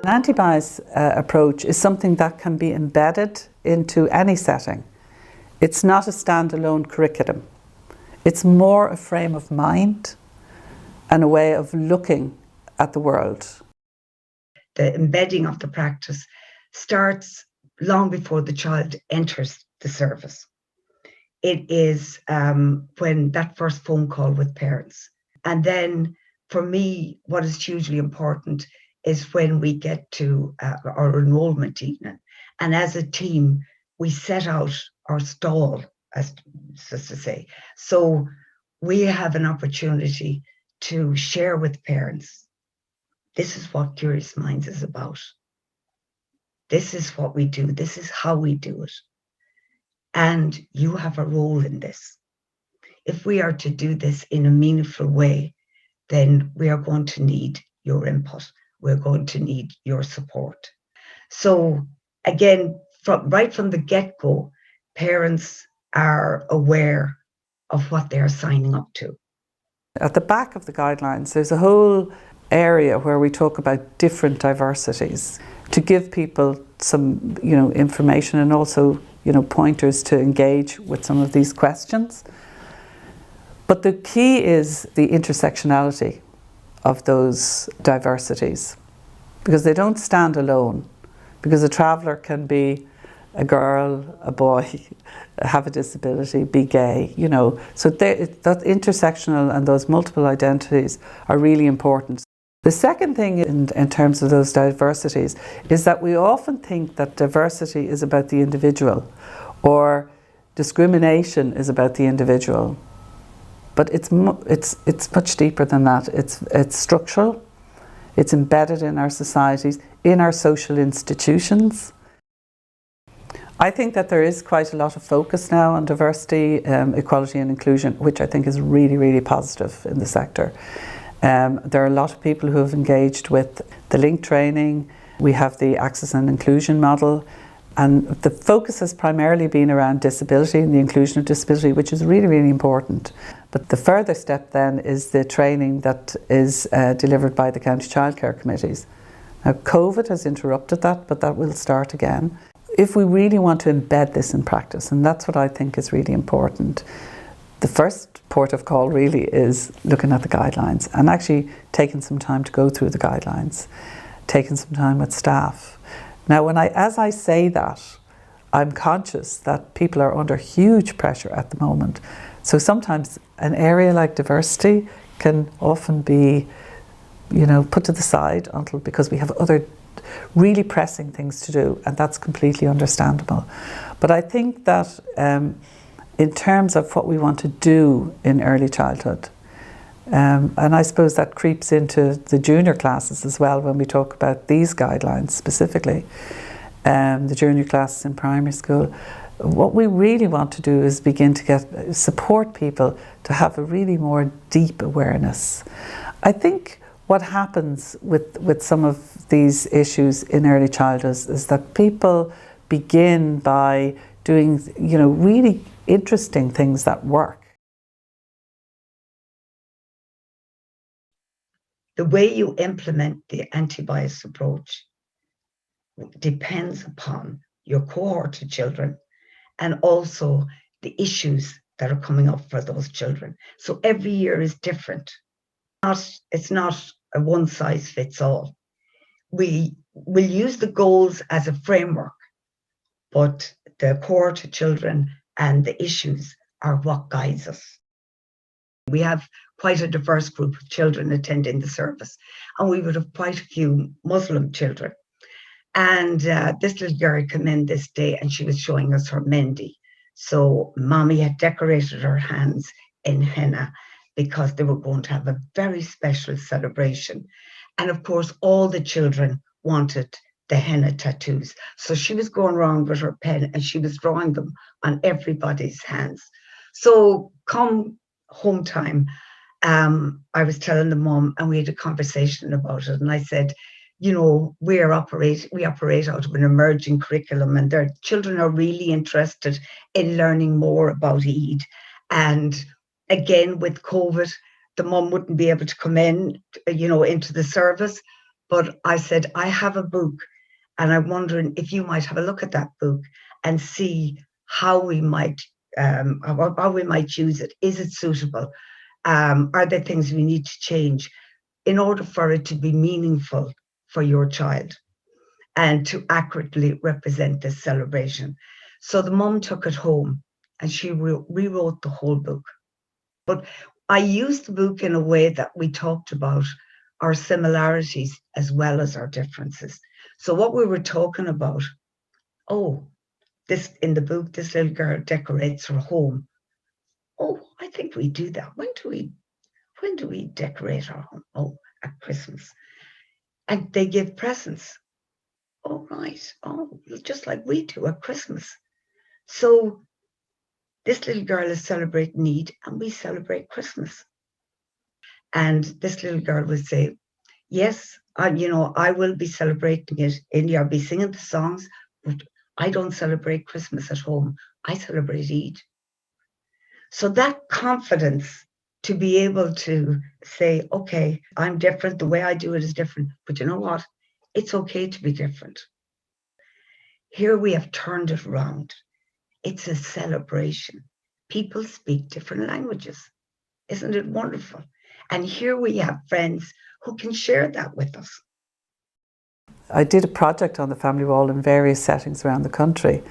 Anti-bias approach is something that can be embedded into any setting. It's not a standalone curriculum. It's more a frame of mind and a way of looking at the world. The embedding of the practice starts long before the child enters the service. It is when that first phone call with parents. And then for me, what is hugely important is when we get to our enrollment evening. And as a team, we set out our stall, as to say. So we have an opportunity to share with parents, this is what Curious Minds is about. This is what we do. This is how we do it. And you have a role in this. If we are to do this in a meaningful way, then we are going to need your input. We're going to need your support. So again, right from the get-go, parents are aware of what they're signing up to. At the back of the guidelines, there's a whole area where we talk about different diversities to give people some, information and also, pointers to engage with some of these questions. But the key is the intersectionality of those diversities, because they don't stand alone, because a traveller can be a girl, a boy, have a disability, be gay, So that intersectional and those multiple identities are really important. The second thing in terms of those diversities is that we often think that diversity is about the individual or discrimination is about the individual. But it's much deeper than that. It's structural, it's embedded in our societies, in our social institutions. I think that there is quite a lot of focus now on diversity, equality and inclusion, which I think is really, really positive in the sector. There are a lot of people who have engaged with the link training. We have the access and inclusion model, and the focus has primarily been around disability and the inclusion of disability, which is really, really important. But the further step then is the training that is delivered by the county childcare committees. Now, COVID has interrupted that, but that will start again. If we really want to embed this in practice, and that's what I think is really important, the first port of call really is looking at the guidelines and actually taking some time to go through the guidelines, taking some time with staff. Now, as I say that, I'm conscious that people are under huge pressure at the moment. So sometimes an area like diversity can often be, put to the side because we have other really pressing things to do, and that's completely understandable. But I think that in terms of what we want to do in early childhood, and I suppose that creeps into the junior classes as well when we talk about these guidelines specifically, the junior classes in primary school, what we really want to do is begin to support people to have a really more deep awareness. I think what happens with some of these issues in early childhood is that people begin by doing, really interesting things that work. The way you implement the anti-bias approach depends upon your cohort of children and also the issues that are coming up for those children. So every year is different. It's not a one size fits all. We will use the goals as a framework, but the cohort of children and the issues are what guides us. We have quite a diverse group of children attending the service, and we would have quite a few Muslim children. And this little girl came in this day and she was showing us her mehndi. So mommy had decorated her hands in henna because they were going to have a very special celebration. And of course, all the children wanted the henna tattoos. So she was going around with her pen and she was drawing them on everybody's hands. So come home time, I was telling the mum and we had a conversation about it. And I said, we operate out of an emerging curriculum, and their children are really interested in learning more about Eid. And again, with COVID, the mum wouldn't be able to come in, into the service. But I said, I have a book, and I'm wondering if you might have a look at that book and see how we might use it. Is it suitable? Are there things we need to change in order for it to be meaningful for your child and to accurately represent this celebration? So the mum took it home and she rewrote the whole book. But I used the book in a way that we talked about our similarities as well as our differences. So what we were talking about, this in the book, this little girl decorates her home. Oh, I think we do that. When do we decorate our home? Oh, at Christmas. And they give presents. Oh, right. Oh, just like we do at Christmas. So this little girl is celebrating Eid and we celebrate Christmas. And this little girl would say, yes, I will be celebrating it. I'll be singing the songs, but I don't celebrate Christmas at home. I celebrate Eid. So that confidence to be able to say, okay, I'm different. The way I do it is different. But you know what? It's okay to be different. Here we have turned it around. It's a celebration. People speak different languages. Isn't it wonderful? And here we have friends who can share that with us. I did a project on the family wall in various settings around the country,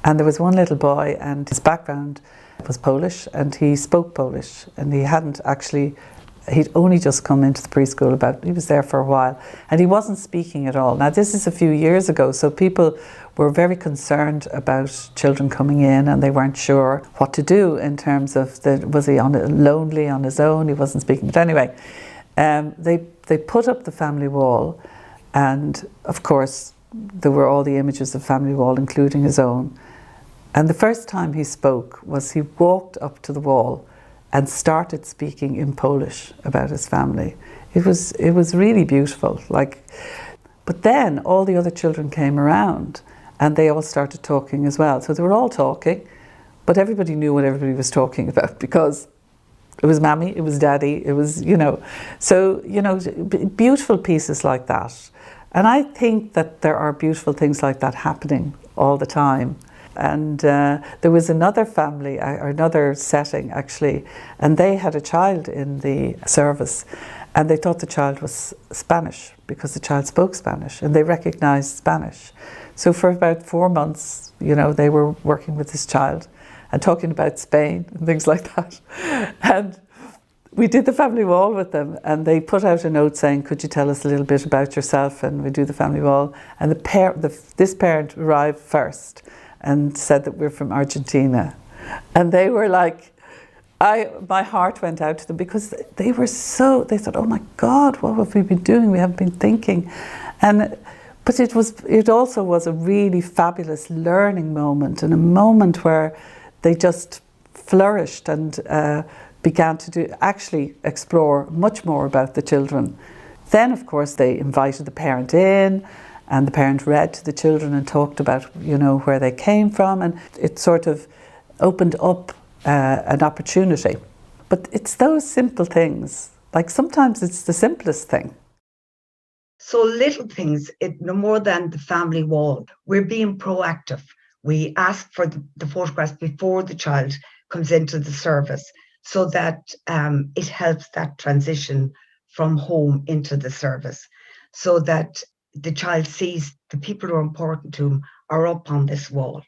and there was one little boy and his background was Polish and he spoke Polish, and he'd only just come into the preschool he was there for a while, and he wasn't speaking at all. Now this is a few years ago, so people were very concerned about children coming in and they weren't sure what to do in terms of was he lonely on his own, he wasn't speaking. But anyway, they put up the family wall, and of course there were all the images of family wall, including his own. And the first time he spoke was he walked up to the wall and started speaking in Polish about his family. It was really beautiful. But then all the other children came around and they all started talking as well. So they were all talking, but everybody knew what everybody was talking about because it was Mammy, it was Daddy, it was, So, beautiful pieces like that. And I think that there are beautiful things like that happening all the time. And there was another family, or another setting actually, and they had a child in the service, and they thought the child was Spanish because the child spoke Spanish and they recognized Spanish. So for about 4 months, they were working with this child and talking about Spain and things like that. And we did the family wall with them, and they put out a note saying, could you tell us a little bit about yourself? And we do the family wall. And this parent arrived first and said that we're from Argentina. And they were like, my heart went out to them because they thought, oh my God, what have we been doing? We haven't been thinking. But it also was a really fabulous learning moment, and a moment where they just flourished and began to actually explore much more about the children. Then, of course, they invited the parent in, and the parent read to the children and talked about, where they came from, and it sort of opened up an opportunity. But it's those simple things. Like sometimes it's the simplest thing. So little things, no more than the family wall. We're being proactive. We ask for the photographs before the child comes into the service so that it helps that transition from home into the service, so that the child sees the people who are important to him are up on this wall.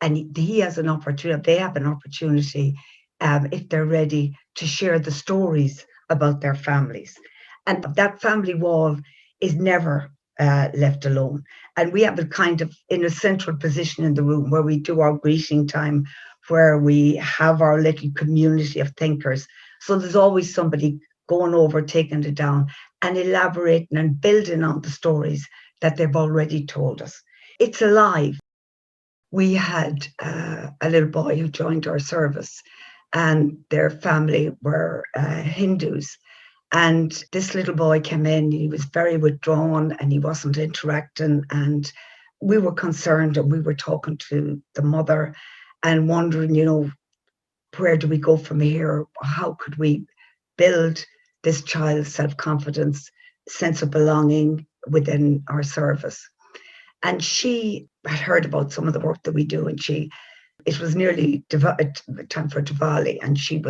And he has an opportunity, they have an opportunity, if they're ready, to share the stories about their families. And that family wall is never left alone. And we have it kind of in a central position in the room where we do our greeting time, where we have our little community of thinkers. So there's always somebody going over, taking it down and elaborating and building on the stories that they've already told us. It's alive. We had a little boy who joined our service, and their family were Hindus. And this little boy came in, he was very withdrawn and he wasn't interacting. And we were concerned, and we were talking to the mother and wondering, where do we go from here? How could we build this child's self-confidence, sense of belonging, within our service. And she had heard about some of the work that we do, and it was nearly time for Diwali, and she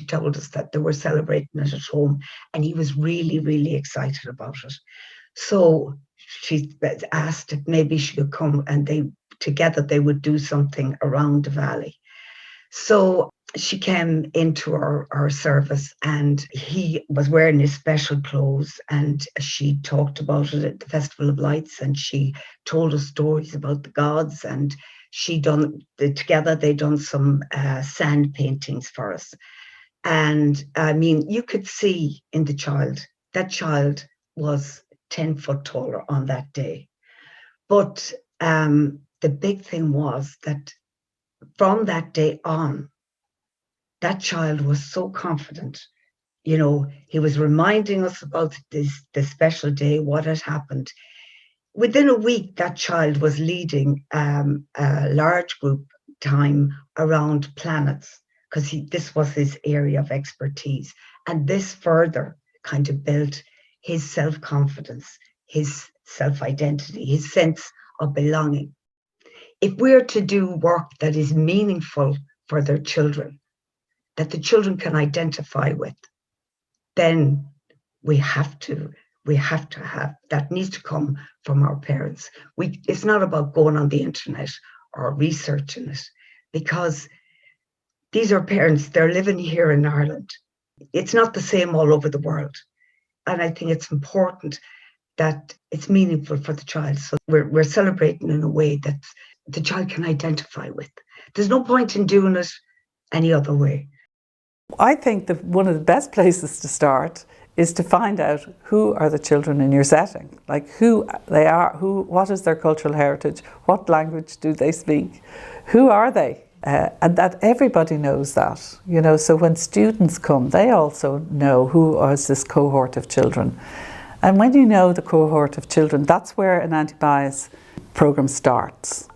told us that they were celebrating it at home, and he was really, really excited about it. So she asked if maybe she could come, and together they would do something around Diwali. So she came into our service, and he was wearing his special clothes, and she talked about it at the Festival of Lights, and she told us stories about the gods, and together they done some sand paintings for us. And I mean, you could see in that child was 10 foot taller on that day. But the big thing was that from that day on, that child was so confident. You know, he was reminding us about this special day, what had happened. Within a week, that child was leading a large group time around planets, because this was his area of expertise. And this further kind of built his self-confidence, his self-identity, his sense of belonging. If we're to do work that is meaningful for their children, that the children can identify with, then we have to have, that needs to come from our parents. It's not about going on the internet or researching it, because these are parents, they're living here in Ireland. It's not the same all over the world. And I think it's important that it's meaningful for the child. So we're celebrating in a way that the child can identify with. There's no point in doing it any other way. I think that one of the best places to start is to find out who are the children in your setting, like who they are, what is their cultural heritage, what language do they speak, who are they? And that everybody knows that, you know, so when students come, they also know who is this cohort of children. And when you know the cohort of children, that's where an anti-bias program starts.